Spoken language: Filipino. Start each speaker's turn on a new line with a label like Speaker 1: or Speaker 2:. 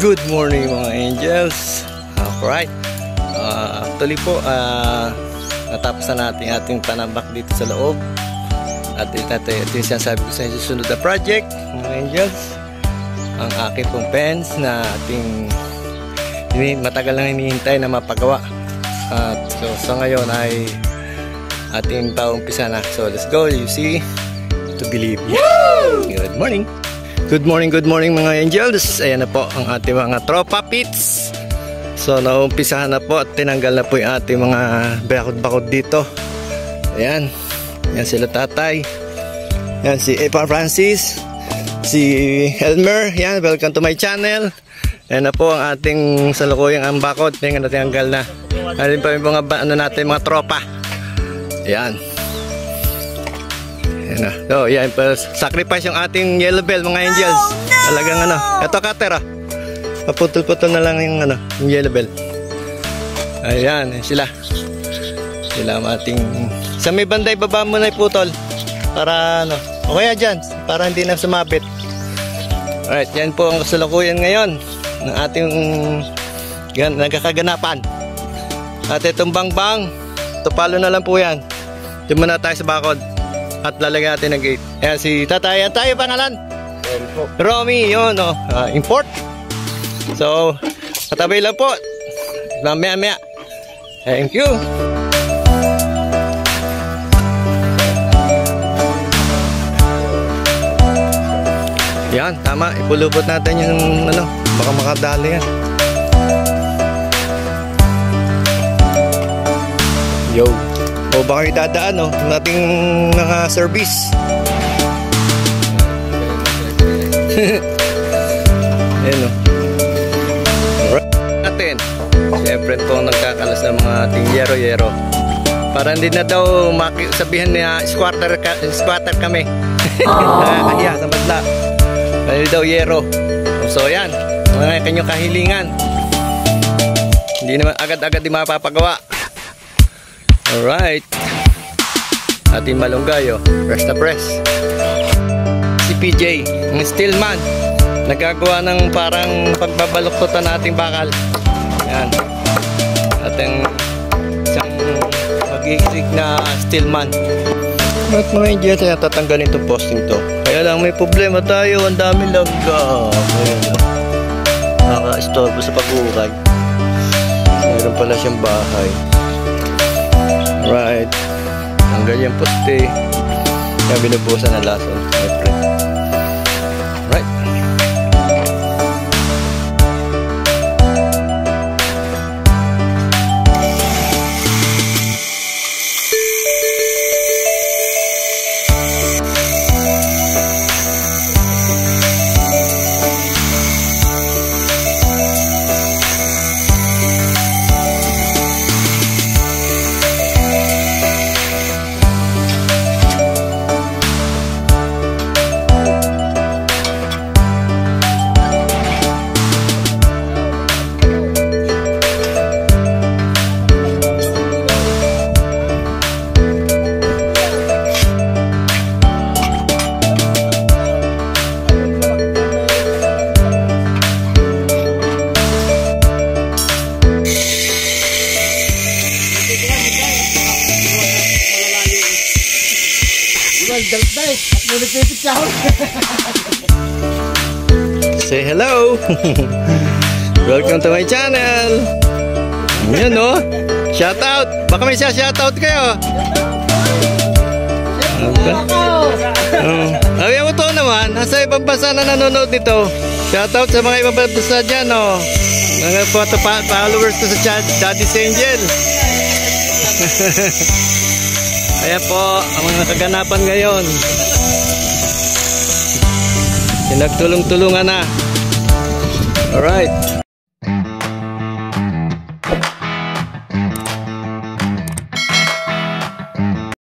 Speaker 1: Good morning mga angels. Alright, actually po natapos na natin ating panambak dito sa loob. At ito yung sinasabi ko sa inyo, susunod na project mga angels, ang aking pong fence na ating matagal lang hinihintay na mapagawa. At so sa ngayon ay ating paumpisa na. So let's go, you see to believe. Good morning. Good morning mga angels. Ayan na po ang ating mga tropa pits. So naumpisahan na po at tinanggal na po yung ating mga bakod-bakod dito. Ayan. Yan sila tatay. Yan si Epa Francis, si Elmer. Yan, welcome to my channel. Ayan na po ang ating salukuyang ang bakod. Ayan na tinanggal na. Ayan pa yung mga natin mga tropa. Ayan. Ayan na. So, yan. Sacrifice yung ating yellow bell, mga angels. Talagang ano. Ito, cutter, ah. Paputol-putol na lang yung, ano, yung yellow bell. Ayan. Sila. Sila ang ating... Sa may banday, baba mo na iputol. Para, ano. O kaya dyan. Para hindi na sumabit. Alright. Yan po ang kasalukuyan ngayon ng ating nagkakaganapan. At itong bangbang. Tupalo na lang po yan. Diyan muna tayo sa bakod. At lalagyan natin ng gate. Ayan si tatay. Ayan tayo pangalan? Romy. Yun o. Import. So, katabay lang po. Mamaya. Thank you. Yan, tama. Ipulupot natin yung ano. Baka makadali yan. Yo. O baka idadaan o, nating mga service. Ayan o. Natin. Siyempre po nagkakalas ng mga ating yero-yero. Para hindi na daw sabihan niya squatter kami. Nakakahiya sa madla. Hindi daw yero. So yan, mga kanyang kahilingan. Hindi naman agad-agad di mapapagawa. Alright. Ating malunggayo. Press na press. Si PJ, ang steel man. Nagagawa ng parang pagbabaluktutan nating bakal. Yan. Ating isang mag-iisig na steel man. At mga hindi tayo tatanggalin itong posting to. Kaya lang may problema tayo. Ang dami lagga. Nakaka-istorbo sa pag-uukay. Mayroon pala siyang bahay. Right. Tanggal yung poste. Kaya binubusan na lason. Right. Say hello. Welcome to my channel. Yan o. Shout out. Baka may shout out kayo. Ayaw mo to naman. Nasa ibang bansa na nanonood nito. Shout out sa mga ibang bansa dyan o. Mga followers ko sa Daddy's Angel. Ayan po ang mga kaganapan ngayon. Nagtulong-tulungan na. Alright.